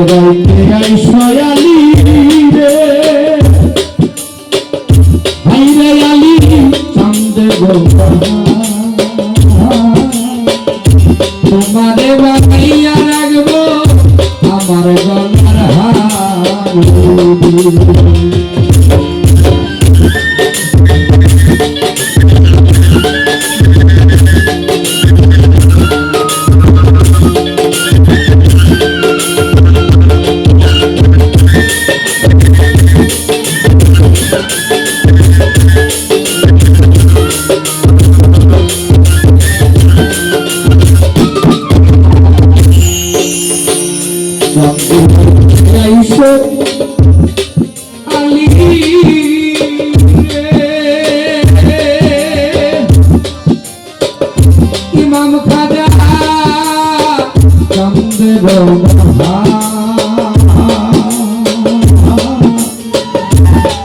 গাইতে গাই সয়ালি রে হাইরে আলি চাঁদে গোপা তোমারে বানাইয়া রাখবো আমার গলার হার ইমাম খাজা চন্দ্রে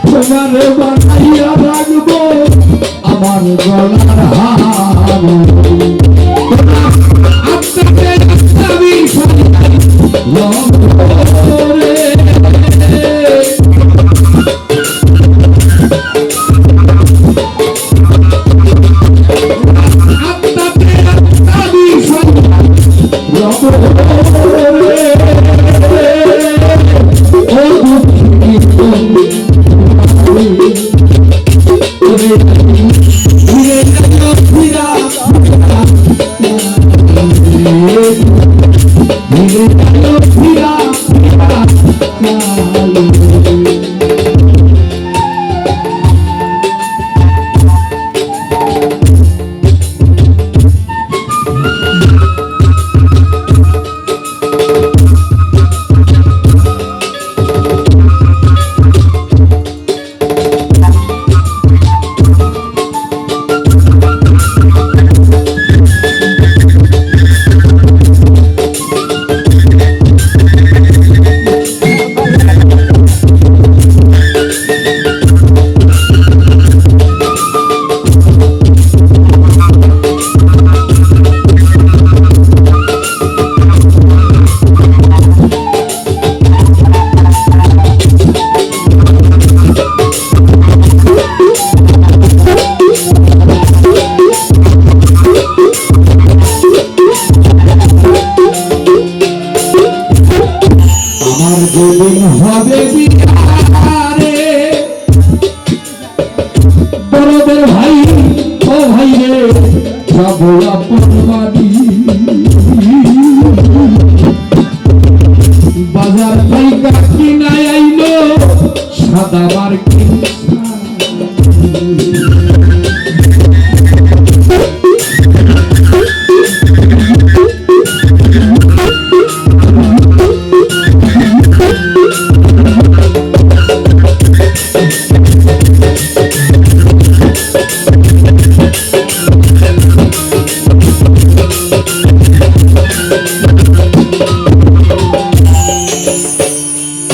তোমার বানাইয়া রাখবো আমার গলার হার হবে বিকারে বড়দের ভাই ও ভাই রে যাব আপন বাড়ি বাজার থেকে কিনা আইলো সাদা মার্কিন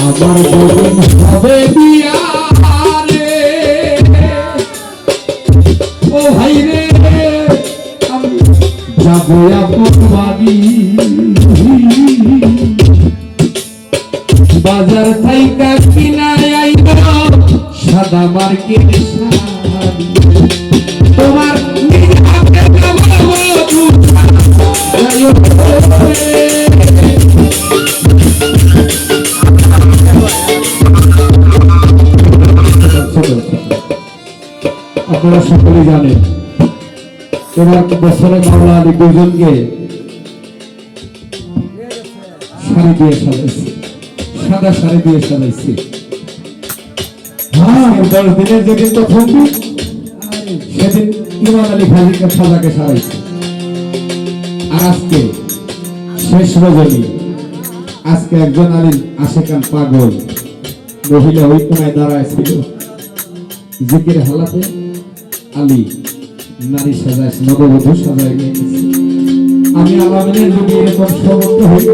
আমার জীবন হবে বিয়ারে ও ভাই রে আমি যাব আপন বাড়ি বাজার থেকে কিনা আইলো সাদা মার্কেট শাড়ি তোমার হাতে আপনারা সকলেই জানেন এবার বছরে মাওলা আলী দুজনকে শাড়ি দিয়ে সাজাইছে সাদা শাড়ি দিয়ে সাজাইছে হ্যাঁ 10 দিনের যেদিন প্রথম সেদিন ইমাম আলী খাজিকে সাজাকে সাজাইছে আর আজকে শেষ রজনী আজকে একজন আলীর আশেকান পাগল মহিলা ওই কোনায় দাঁড়ায় ছিল জিকির হালাতে আলী নারী সাজায় নববধূ সাজায় নিয়ে গেছে আমি আলামিনের যদি এরকম সমর্থ হইত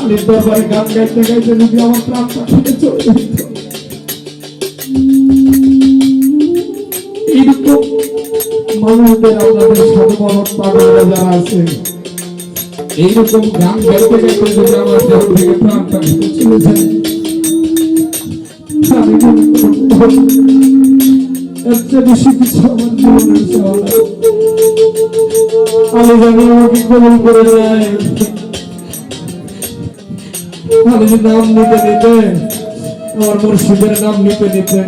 আলীর দরবারে গান গাইতে গাইতে যদি আমার প্রাণ পাঠিয়ে চলে যেত এইরকম মানুষদের আপনাদের সাধু বাবা পাগল যারা আছে এইরকম গান গাইতে গাইতে যদি আমার দেহ থেকে প্রাণটা চলে যায়, আমি এর চেয়ে বেশি কিছু আমার জীবনের চাওয়া নাই। আমি জানি আমাকে কবল করে নেয়, আমি যে নাম নিতে নিতে, আমার মুর্শিদের নাম নিতে নিতে,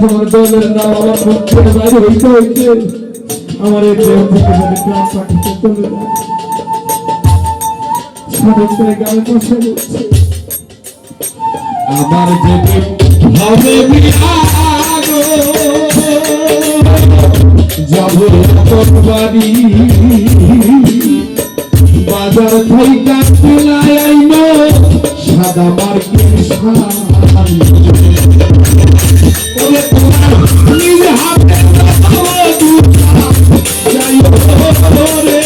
আমার দলের নাম আমার মুখের বাইরে হইতে হইতে আমার এই দেহ থেকে যদি প্রাণ পাঠিয়ে চলে যায়, আমার যেদিন হবে যাব বাড়ি, বাজার থেকে চলায় আইব সাদা মার্কেট শাড়ি, ওরে তোমার নিজ হাতে যাই রে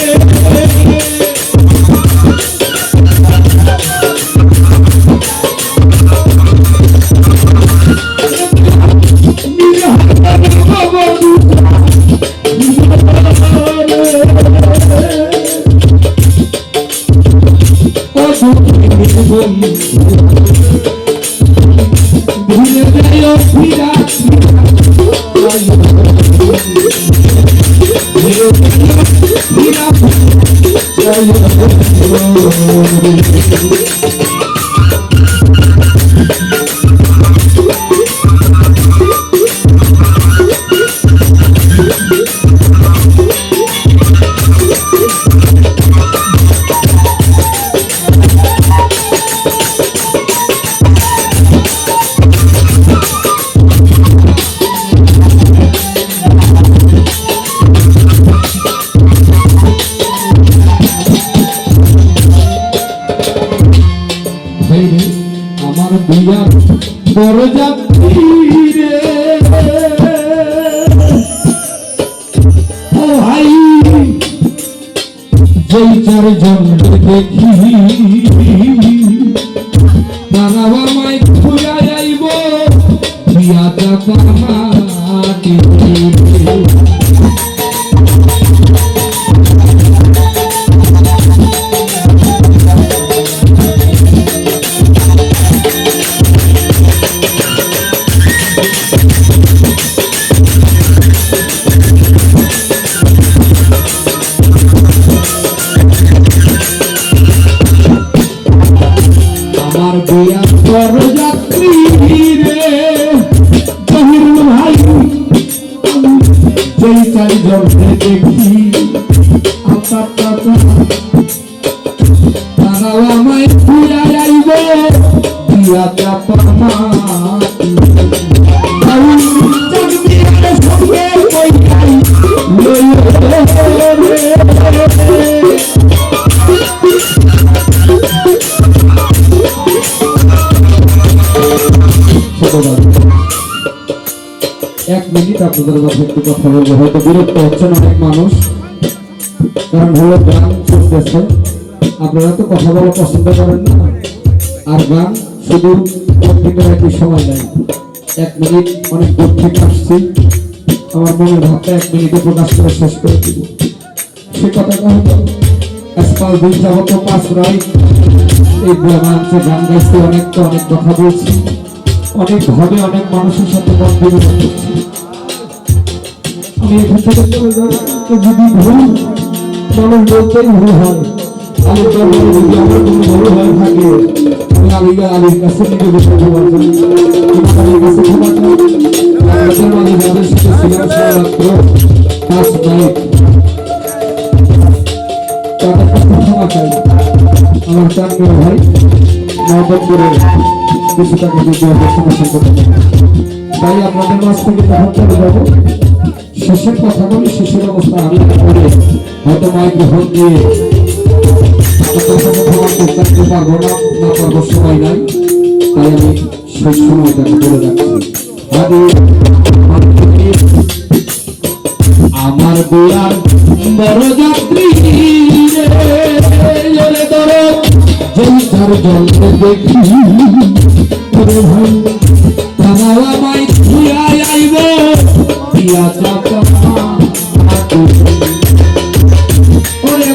বড় যাত্রী রে ও ভাই, যেই চারজন দেখি তারা আমায় খুঁজা যাইব প্রিয়া চাপা মাটি। আমার বিয়া বড় যাত্রী রে জহিরুল ভাই, যেই চারজন দেখি তারাও আমায় ঘুরা যাইব দিয়া চাপা মাটি। এক মিনিট আপনাদের মাঝে একটু কথা বলবো, হয়তো বিরক্ত হচ্ছেন অনেক মানুষ, কারণ হলো গান চলতেছে, আপনারা তো কথা বলা পছন্দ করেন না, আর গান শুধু একটি সময় নেই। এক মিনিট অনেক দূর থেকে আসছি, আমার মনের ভাবটা এক মিনিটে প্রকাশ করে শেষ করে দিব। সে কথাটা হলো আজ 5 দিন যাবত 5 রাত এই ব্রহ্মাঞ্চে গান গাইছি, অনেক কথা বলছি, অনেক ভাবে অনেক মানুষের সাথে মত বিনিময় করছি। আমি এখান থেকে চলে যাবো, যদি ভুল মানুষ বলতেই ভুল হয়, আমি যদি আমার কোনো ভুল হয়ে থাকে, আমি আলীর কাছে নিজেকে ক্ষমা করি, আলীর কাছে ক্ষমা চাই। আমাদের মাঝে যাদের সাথে ছিলাম সারারাত্র 5 নাইট, তাদের কাছে ক্ষমা চাই। আমার চাকরি ভাই মহব্বত করে কিছু টাকা দিয়ে সমস্যা করতে, তাই আপনাদের মাঝ থেকে তখন চলে যাবো। শেষের কথা বলি, শেষের অবস্থা আমি করে হয়তো মাইক্রোফোন দিয়ে করতে পারবো না, পারবো সময় নাই, তাই আমি সেই সময়টাকে বলে যাচ্ছি। আমার বিয়ার বড় যাত্রী যেই চারজন দেখি ভাই তারা আমায় ঘুরা যাইব প্রিয়া চাপা মাটি। ওরে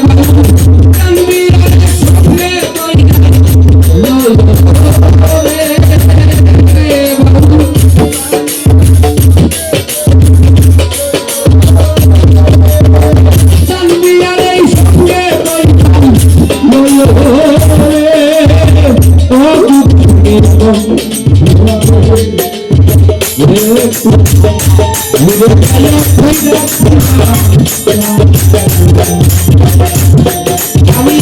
আমি